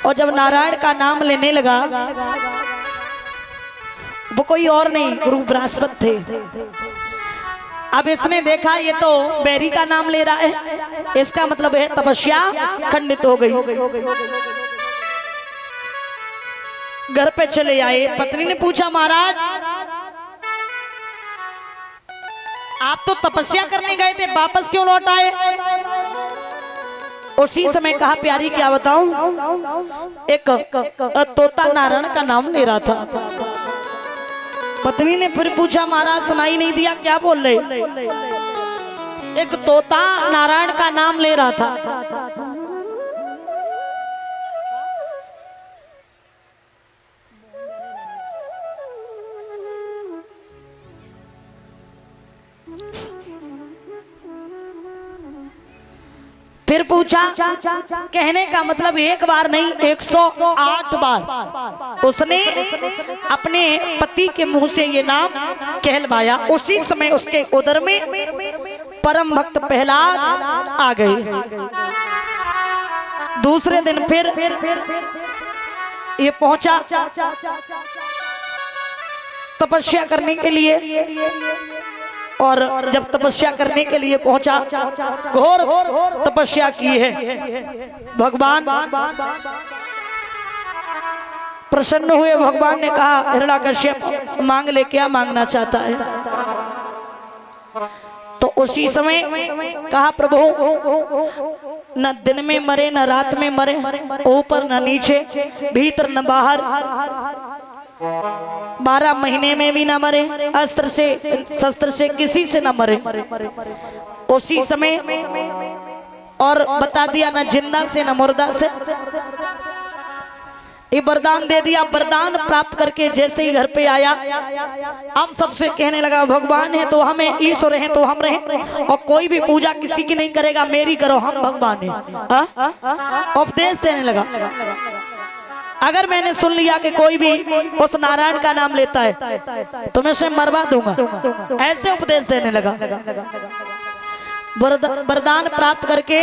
और जब नारायण का नाम लेने लगा, वो कोई और नहीं गुरु बृहस्पति थे। अब इसने देखा ये तो बैरी का नाम ले रहा है, इसका मतलब है तपस्या खंडित हो गई। घर पे चले आए, पत्नी ने पूछा महाराज आप तो तपस्या करने गए थे, वापस क्यों लौट आए? उसी समय कहा प्यारी क्या बताऊं, एक तोता नारायण का नाम ले रहा था। पत्नी ने फिर पूछा महाराज सुनाई नहीं दिया, क्या बोल रहे? एक तोता नारायण का नाम ले रहा था। फिर पूछा, कहने का मतलब एक बार नहीं 108 बार उसने अपने पति के मुंह से ये नाम कहलवाया। उसी समय उसके उदर में परम भक्त प्रहलाद आ गए। दूसरे दिन फिर ये पहुंचा तपस्या करने के लिए, और जब तपस्या करने के लिए पहुंचा, घोर तपस्या की है। भगवान प्रसन्न हुए। भगवान ने कहा हिरण्याकश्यप मांग ले, क्या मांगना चाहता है? तो उसी समय कहा प्रभु न दिन में मरे न रात में मरे, ऊपर न नीचे, भीतर न बाहर, 12 महीने में भी ना मरे, अस्त्र से शस्त्र से किसी से ना मरे। उसी समय और बता दिया न जिंदा से न मुर्दा से, ये वरदान दे दिया। वरदान प्राप्त करके जैसे ही घर पे आया, अब सबसे कहने लगा भगवान है तो हमें, ईश्वर है तो हम रहें, और कोई भी पूजा किसी की नहीं करेगा, मेरी करो, हम भगवान है। उपदेश देने लगा। अगर मैंने सुन लिया कि कोई भी उस नारायण का नाम लेता है तो मैं उसे मरवा दूंगा, ऐसे उपदेश देने लगा। वरदान प्राप्त करके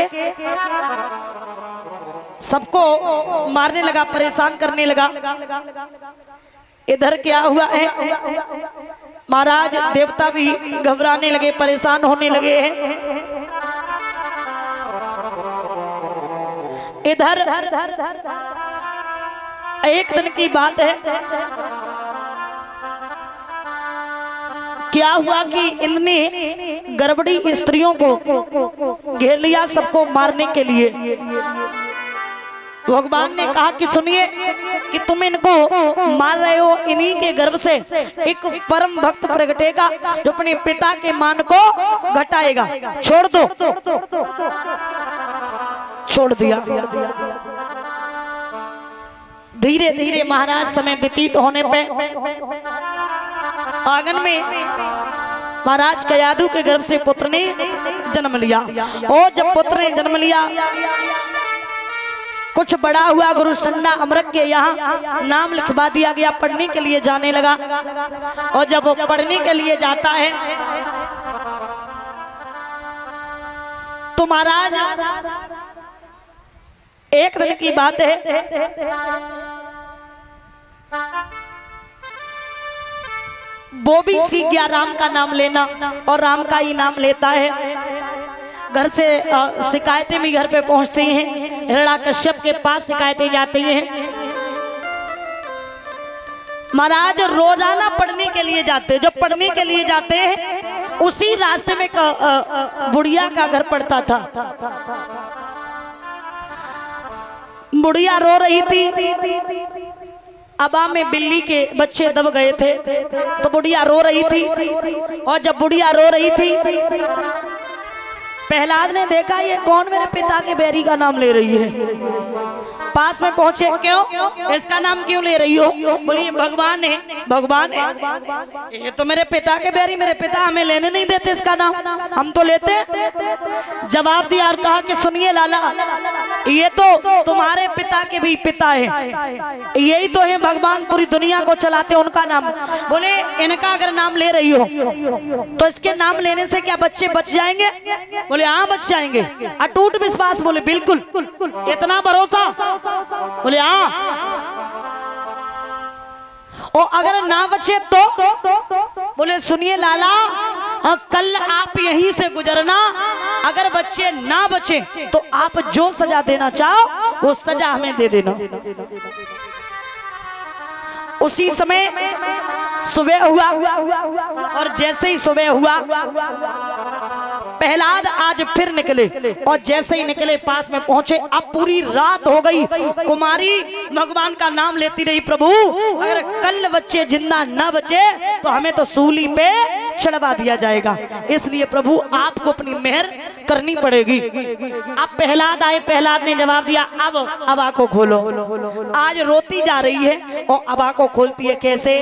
सबको मारने लगा, परेशान करने लगा। इधर क्या हुआ है महाराज, देवता भी घबराने लगे, परेशान होने लगे हैं। इधर एक दिन की बात है, क्या हुआ कि इनने गर्भवती स्त्रियों को घेर लिया सबको मारने के लिए। भगवान ने कहा कि सुनिए कि तुम इनको मार रहे हो, इन्हीं के गर्भ से एक परम भक्त प्रगटेगा जो अपने पिता के मान को घटाएगा, छोड़ दो। छोड़ दिया। धीरे धीरे महाराज समय व्यतीत होने पे आंगन में महाराज कयाधु के गर्भ से पुत्र ने जन्म लिया। और जब पुत्र ने जन्म लिया, कुछ बड़ा हुआ, गुरु सन्ना अमृत के यहाँ नाम लिखवा दिया गया, पढ़ने के लिए जाने लगा। और जब वो पढ़ने के लिए जाता है तो महाराज एक दिन की बात है, वो भी सीख गया राम का नाम लेना और राम का ही नाम लेता है। घर से शिकायतें भी घर पे पहुंचती हैं, हिरण्याकश्यप के पास शिकायतें जाती हैं। महाराज रोजाना पढ़ने के लिए जाते, जो पढ़ने के लिए जाते हैं उसी रास्ते में बुढ़िया का घर पड़ता था। बुढ़िया रो रही थी, अबा में बिल्ली के बच्चे दब गए थे तो बुढ़िया रो रही थी। और जब बुढ़िया रो रही थी, प्रहलाद ने देखा ये कौन मेरे पिता के बैरी का नाम ले रही है। पास में पहुंचे, क्यों इसका नाम क्यों ले रही हो? बोली भगवान है, भगवान है। ये तो मेरे पिता के बैरी, मेरे पिता हमें लेने नहीं देते इसका नाम, हम तो लेते। जवाब दिया और कहा कि सुनिए लाला, ये तो तुम्हारे पिता के भी पिता है, यही तो है भगवान, पूरी दुनिया को चलाते, उनका नाम। बोले इनका अगर नाम ले रही हो तो इसके नाम लेने से क्या बच्चे बच जाएंगे? बोले हाँ बच जाएंगे। अटूट विश्वास। बोले बिल्कुल, इतना भरोसा। बोले हाँ। और अगर ना बचे तो? बोले सुनिए लाला, कल आप यहीं से गुजरना, अगर बच्चे ना बचे तो आप जो सजा देना चाहो वो सजा हमें दे देना। उसी समय सुबह हुआ और जैसे ही सुबह हुआ प्रहलाद आज फिर निकले और जैसे ही निकले पास में पहुंचे। अब पूरी रात हो गई, कुमारी भगवान का नाम लेती रही, प्रभु अगर कल बच्चे जिंदा ना बचे तो हमें तो सूली पे चढ़वा दिया जाएगा, इसलिए प्रभु आपको अपनी मेहर करनी पड़ेगी। अब प्रहलाद आए, प्रहलाद ने जवाब दिया अब आंखों खोलो। आज रोती जा रही है और अब आंखों खोलती है। कैसे?